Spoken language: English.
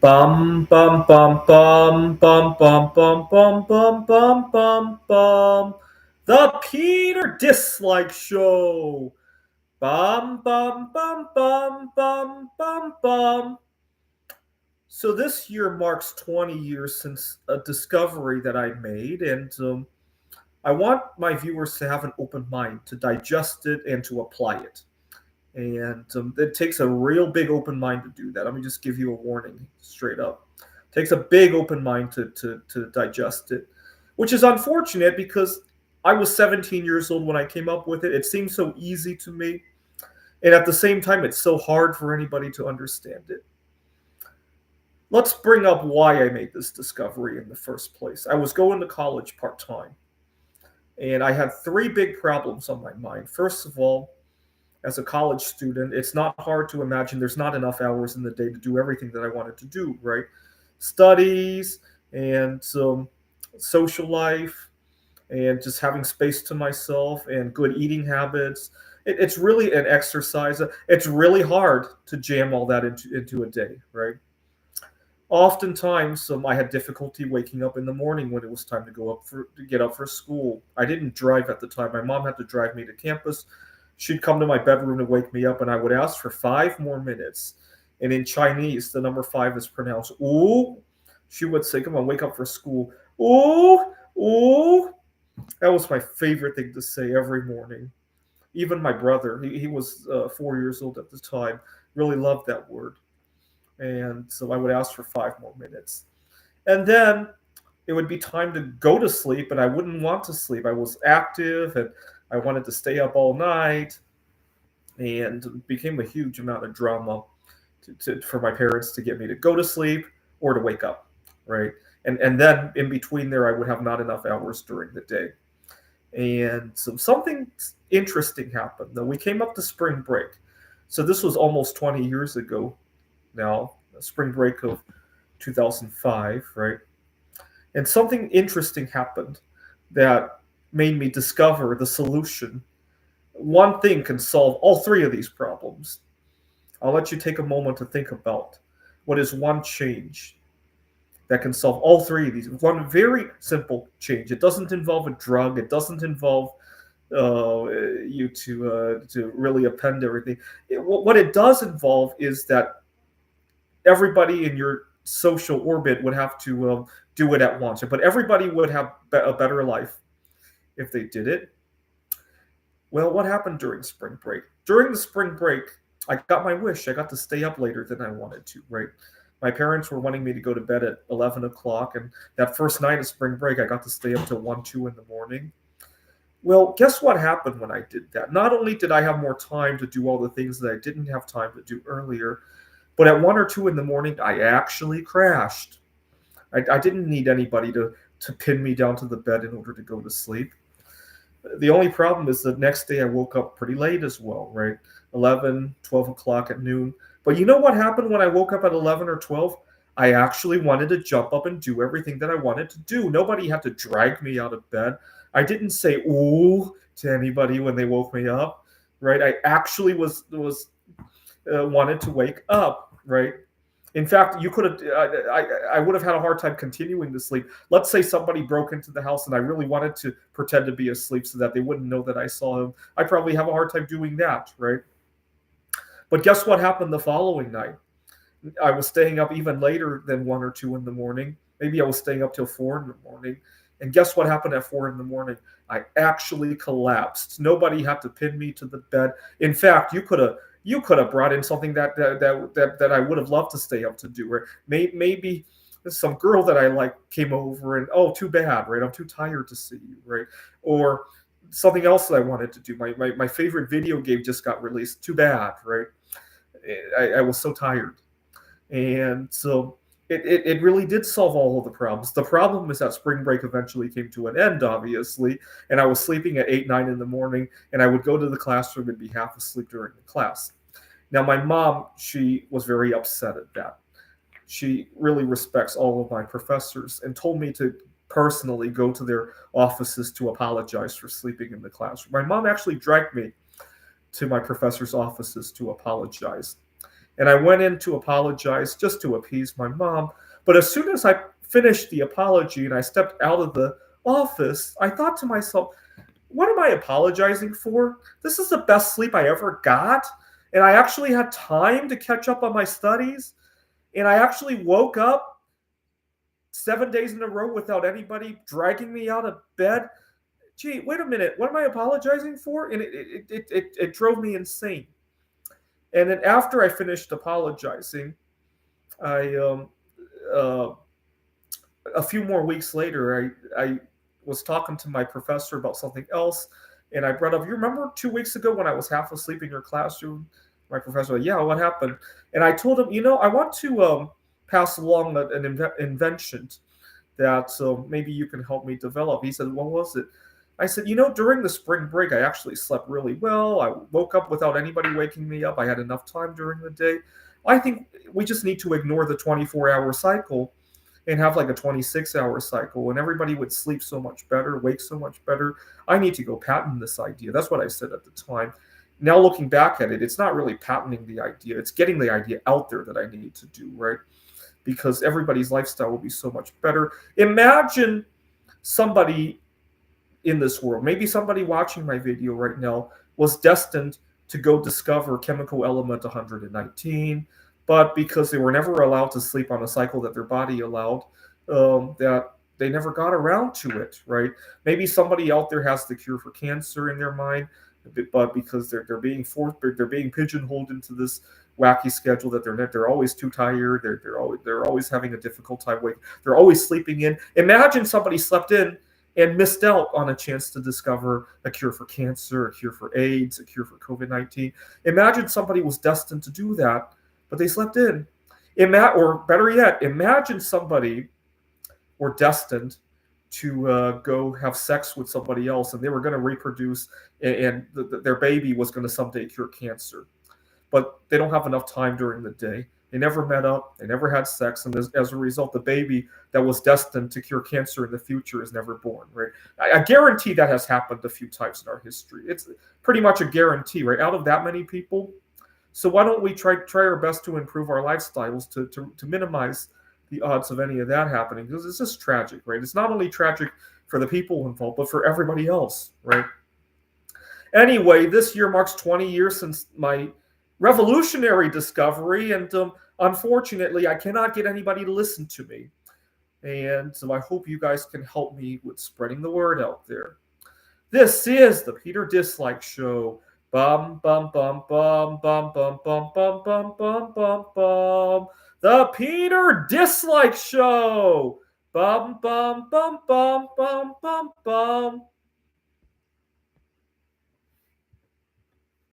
Bum bum bum bum bum bum bum bum bum bum bum bum. The Peter Dislike Show. Bum bum bum bum bum bum bum. So this year marks 20 years since a discovery that I made, and I want my viewers to have an open mind to digest it and to apply it. And it takes a real big open mind to do that. Let me just give you a warning straight up. It takes a big open mind to digest it, which is unfortunate because I was 17 years old when I came up with it. It seemed so easy to me. And at the same time, it's so hard for anybody to understand it. Let's bring up why I made this discovery in the first place. I was going to college part time, and I had three big problems on my mind. First of all, as a college student, it's not hard to imagine there's not enough hours in the day to do everything that I wanted to do, right? Studies and social life and just having space to myself and good eating habits. It's really an exercise. It's really hard to jam all that into a day, right? Oftentimes, I had difficulty waking up in the morning when it was time to get up for school. I didn't drive at the time. My mom had to drive me to campus. She'd come to my bedroom to wake me up, and I would ask for 5 more minutes. And in Chinese, the number five is pronounced "ooh." She would say, "Come on, wake up for school." Ooh, ooh. That was my favorite thing to say every morning. Even my brother, he was 4 years old at the time, really loved that word. And so I would ask for 5 more minutes. And then it would be time to go to sleep, and I wouldn't want to sleep. I was active and I wanted to stay up all night, and it became a huge amount of drama for my parents to get me to go to sleep or to wake up, right? And then in between there, I would have not enough hours during the day. And so something interesting happened. Though we came up to spring break, so this was almost 20 years ago now, spring break of 2005, right? And something interesting happened that made me discover the solution. One thing can solve all three of these problems. I'll let you take a moment to think about what is one change that can solve all three of these. One very simple change. It doesn't involve a drug. It doesn't involve you to really append everything. What it does involve is that everybody in your social orbit would have to do it at once. But everybody would have a better life if they did it. Well, what happened during spring break? During the spring break, I got my wish. I got to stay up later than I wanted to, right? My parents were wanting me to go to bed at 11 o'clock. And that first night of spring break, I got to stay up till 1, 2 in the morning. Well, guess what happened when I did that? Not only did I have more time to do all the things that I didn't have time to do earlier, but at 1 or 2 in the morning, I actually crashed. I didn't need anybody to pin me down to the bed in order to go to sleep. The only problem is the next day I woke up pretty late as well, right? 11, 12 o'clock at noon. But you know what happened when I woke up at 11 or 12? I actually wanted to jump up and do everything that I wanted to do. Nobody had to drag me out of bed. I didn't say ooh to anybody when they woke me up, right? I actually was wanted to wake up, right? In fact, you could have. I would have had a hard time continuing to sleep. Let's say somebody broke into the house, and I really wanted to pretend to be asleep so that they wouldn't know that I saw him. I probably have a hard time doing that, right? But guess what happened the following night? I was staying up even later than 1 or 2 in the morning. Maybe I was staying up till 4 in the morning. And guess what happened at 4 in the morning? I actually collapsed. Nobody had to pin me to the bed. In fact, you could have brought in something that I would have loved to stay up to do. Right? Maybe some girl that I like came over and oh, too bad, right? I'm too tired to see you, right? Or something else that I wanted to do. My favorite video game just got released. Too bad, right? I was so tired. And so it really did solve all of the problems. The problem is that spring break eventually came to an end, obviously, and I was sleeping at 8, 9 in the morning, and I would go to the classroom and be half asleep during the class. Now, my mom, she was very upset at that. She really respects all of my professors and told me to personally go to their offices to apologize for sleeping in the classroom. My mom actually dragged me to my professor's offices to apologize. And I went in to apologize just to appease my mom. But as soon as I finished the apology and I stepped out of the office, I thought to myself, what am I apologizing for? This is the best sleep I ever got. And I actually had time to catch up on my studies. And I actually woke up 7 days in a row without anybody dragging me out of bed. Gee, wait a minute. What am I apologizing for? And it drove me insane. And then after I finished apologizing, I uh, a few more weeks later, I was talking to my professor about something else, and I brought up, you remember 2 weeks ago when I was half asleep in your classroom? My professor, yeah, what happened? And I told him, I want to pass along an invention that maybe you can help me develop. He said, what was it? I said, during the spring break, I actually slept really well. I woke up without anybody waking me up. I had enough time during the day. I think we just need to ignore the 24-hour cycle and have like a 26-hour cycle, and everybody would sleep so much better, wake so much better. I need to go patent this idea. That's what I said at the time. Now looking back at it, it's not really patenting the idea. It's getting the idea out there that I need to do, right? Because everybody's lifestyle will be so much better. Imagine somebody in this world, maybe somebody watching my video right now, was destined to go discover chemical element 119, but because they were never allowed to sleep on a cycle that their body allowed, that they never got around to it, right? Maybe somebody out there has the cure for cancer in their mind, but because they're being forced, they're being pigeonholed into this wacky schedule that they're always too tired, they're always having a difficult time waking, they're always sleeping in. Imagine somebody slept in and missed out on a chance to discover a cure for cancer, a cure for AIDS, a cure for COVID-19. Imagine somebody was destined to do that, but they slept in. Or better yet, imagine somebody were destined to go have sex with somebody else, and they were going to reproduce, and their baby was going to someday cure cancer. But they don't have enough time during the day. They never met up. They never had sex. And as a result, the baby that was destined to cure cancer in the future is never born, right? I guarantee that has happened a few times in our history. It's pretty much a guarantee, right? Out of that many people. So why don't we try our best to improve our lifestyles to minimize the odds of any of that happening? Because it's just tragic, right? It's not only tragic for the people involved, but for everybody else, right? Anyway, this year marks 20 years since my revolutionary discovery, and unfortunately, I cannot get anybody to listen to me. And so I hope you guys can help me with spreading the word out there. This is the Peter Dislike Show. Bum bum bum bum bum bum bum bum bum bum bum bum. The Peter Dislike Show. Bum bum bum bum bum bum bum.